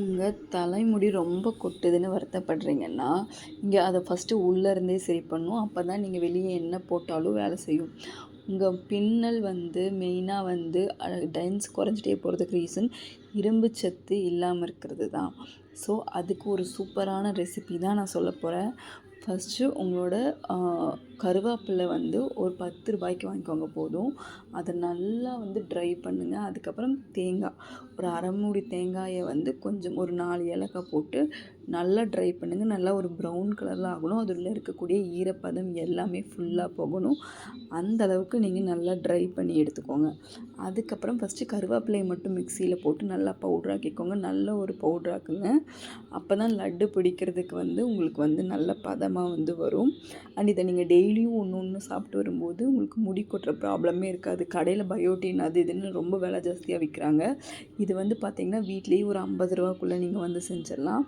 உங்கள் தலைமுடி ரொம்ப கொட்டுதுன்னு வருத்தப்படுறீங்கன்னா, நீங்கள் அதை ஃபஸ்ட்டு உள்ளேருந்தே சரி பண்ணணும். அப்போ தான் நீங்கள் வெளியே என்ன போட்டாலும் வேலை செய்யும். உங்கள் பின்னல் மெயினாக டென்ஸ் குறைஞ்சிட்டே போகிறதுக்கு ரீசன் இரும்பு சத்து இல்லாமல் இருக்கிறது தான். ஸோ அதுக்கு ஒரு சூப்பரான ரெசிபி தான் நான் சொல்ல போகிறேன். ஃபஸ்ட்டு உங்களோட கருவேப்பிலை ஒரு 10 ரூபாய்க்கு வாங்கிக்கோங்க போதும். அதை நல்லா ட்ரை பண்ணுங்கள். அதுக்கப்புறம் தேங்காய் ஒரு அரை மூடி தேங்காயை கொஞ்சம் ஒரு 4 ஏலக்காய் போட்டு நல்லா ட்ரை பண்ணுங்கள். நல்லா ஒரு ப்ரௌன் கலரில் ஆகணும். அதில் இருக்கக்கூடிய ஈரப்பதம் எல்லாமே ஃபுல்லாக போகணும். அந்த அளவுக்கு நீங்கள் நல்லா ட்ரை பண்ணி எடுத்துக்கோங்க. அதுக்கப்புறம் ஃபஸ்ட்டு கருவேப்பிலையை மட்டும் மிக்சியில் போட்டு நல்லா பவுட்ராக்கிக்கோங்க. நல்ல ஒரு பவுட்ராக்குங்க. அப்போ தான் லட்டு பிடிக்கிறதுக்கு உங்களுக்கு நல்ல பதமாக வரும். அண்ட் இதை நீங்கள் டெய்லியும் ஒன்று சாப்பிட்டு வரும்போது உங்களுக்கு முடி கொட்டுற ப்ராப்ளமே இருக்காது. கடையில் பயோட்டின் அது இதுன்னு ரொம்ப விலை ஜாஸ்தியாக விற்கிறாங்க. இது பார்த்திங்கன்னா வீட்லேயே ஒரு 50 ரூபாக்குள்ளே நீங்கள் செஞ்சிடலாம்.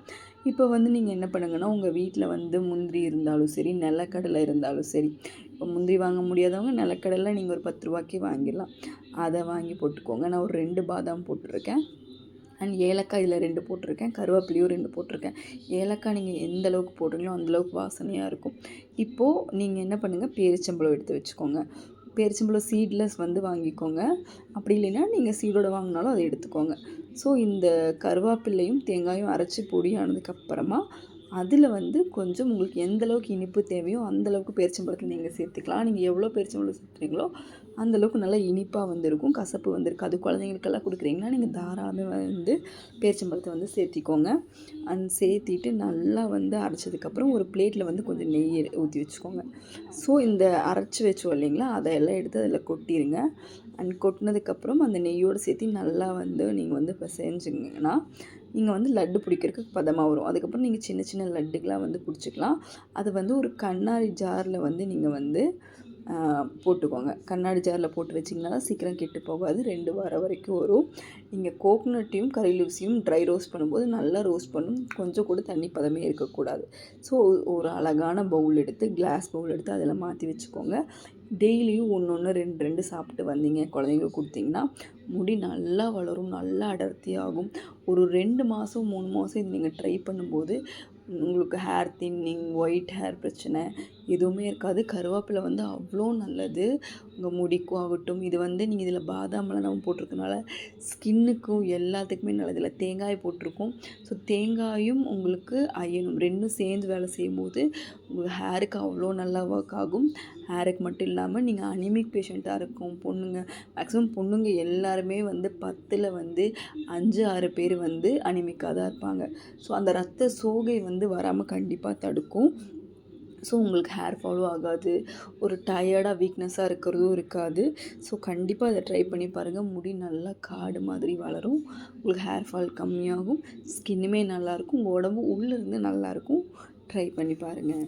இப்போ நீங்கள் என்ன பண்ணுங்கன்னா, உங்கள் வீட்டில் முந்திரி இருந்தாலும் சரி, நிலக்கடலை இருந்தாலும் சரி. இப்போ முந்திரி வாங்க முடியாதவங்க நிலக்கடலை நீங்கள் ஒரு 10 ரூபாய்க்கு வாங்கிடலாம். அதை வாங்கி போட்டுக்கோங்க. நான் ஒரு 2 பாதாம் போட்டிருக்கேன். அண்ட் ஏலக்காய் இதில் 2 போட்டிருக்கேன். கருவேப்பிலையும் 2 போட்டிருக்கேன். ஏலக்காய் நீங்கள் எந்த அளவுக்கு போடுறீங்களோ அந்தளவுக்கு வாசனையாக இருக்கும். இப்போது நீங்கள் என்ன பண்ணுங்கள், பேரிச்சம்பழம் எடுத்து வச்சுக்கோங்க. பேரிச்சம்பழம் சீட்லெஸ் வாங்கிக்கோங்க. அப்படி இல்லைன்னா நீங்கள் சீடோடு வாங்கினாலும் அதை எடுத்துக்கோங்க. ஸோ இந்த கருவேப்பிலையும் தேங்காயும் அரைச்சி பொடியானதுக்கப்புறமா அதில் கொஞ்சம் உங்களுக்கு எந்த அளவுக்கு இனிப்பு தேவையோ அந்தளவுக்கு பேரிச்சம்பழத்தை நீங்கள் சேர்த்துக்கலாம். நீங்கள் எவ்வளோ பேரிச்சம்பழம் சேர்த்துறீங்களோ அந்தளவுக்கு நல்லா இனிப்பாக இருக்கும். கசப்பு இருக்காது. குழந்தைங்களுக்கெல்லாம் கொடுக்குறீங்கன்னா நீங்கள் தாராளமாக பேரிச்சம்பழத்தை சேர்த்திக்கோங்க. அண்ட் சேர்த்திட்டு நல்லா அரைச்சதுக்கப்புறம் ஒரு பிளேட்டில் கொஞ்சம் நெய் ஊற்றி வச்சுக்கோங்க. ஸோ இந்த அரைச்சி வச்சோம் இல்லைங்களா, அதையெல்லாம் எடுத்து அதில் கொட்டிடுங்க. அண்ட் கொட்டினதுக்கப்புறம் அந்த நெய்யோடு சேர்த்து நல்லா நீங்கள் இப்போ செஞ்சிங்கன்னா நீங்கள் லட்டு பிடிக்கிறதுக்கு பதமாக வரும். அதுக்கப்புறம் நீங்கள் சின்ன சின்ன லட்டுகளாக பிடிச்சிக்கலாம். அது ஒரு கண்ணாடி ஜாரில் நீங்கள் போட்டுக்கோங்க. கண்ணாடி ஜாரில் போட்டு வச்சிங்கன்னா தான் சீக்கிரம் கெட்டு போகாது. 2 வாரம் வரைக்கும் வரும். நீங்கள் கோகனட்டையும் கறி லீவ்ஸையும் ட்ரை ரோஸ்ட் பண்ணும்போது நல்லா ரோஸ்ட் பண்ணணும். கொஞ்சம் கூட தண்ணி பதமே இருக்கக்கூடாது. ஸோ ஒரு அழகான பவுல் எடுத்து, கிளாஸ் பவுல் எடுத்து அதில் மாற்றி வச்சுக்கோங்க. டெய்லியும் 1 2 சாப்பிட்டு வந்தீங்க, குழந்தைங்களுக்கு கொடுத்தீங்கன்னா முடி நல்லா வளரும், நல்லா அடர்த்தியாகும். ஒரு 2 மாதம் 3 மாதம் இது நீங்கள் ட்ரை பண்ணும்போது உங்களுக்கு ஹேர் தின்னிங், ஒயிட் ஹேர் பிரச்சனை எதுவுமே இருக்காது. கருவேப்பிலை அவ்வளோ நல்லது உங்கள் முடிக்கும் ஆகட்டும். இது நீங்கள் இதில் பாதாமெல்லாம் நம்ம போட்டிருக்கனால ஸ்கின்னுக்கும் எல்லாத்துக்குமே நல்லது. இல்லை தேங்காய் போட்டிருக்கோம். ஸோ தேங்காயும் உங்களுக்கு அயனும் 2ம் சேர்ந்து வேலை செய்யும்போது உங்கள் ஹேருக்கு அவ்வளோ நல்லா ஒர்க் ஆகும். ஹேருக்கு மட்டும் இல்லாமல் நீங்கள் அனிமிக் பேஷண்ட்டாக இருக்கும் பொண்ணுங்க, மேக்ஸிமம் பொண்ணுங்க எல்லாருமே 10ல் 5 6 பேர் அனிமிக்காக தான் இருப்பாங்க. ஸோ அந்த ரத்த சோகை வராமல் கண்டிப்பாக தடுக்கும். ஸோ உங்களுக்கு ஹேர் ஃபாலும் ஆகாது. ஒரு டயர்டாக வீக்னஸாக இருக்கிறதும் இருக்காது. ஸோ கண்டிப்பாக அதை ட்ரை பண்ணி பாருங்கள். முடி நல்லா காடு மாதிரி வளரும். உங்களுக்கு ஹேர் ஃபால் கம்மியாகும். ஸ்கின்னுமே நல்லாயிருக்கும். உங்கள் உடம்பு உள்ளேருந்து நல்லாயிருக்கும். ட்ரை பண்ணி பாருங்கள்.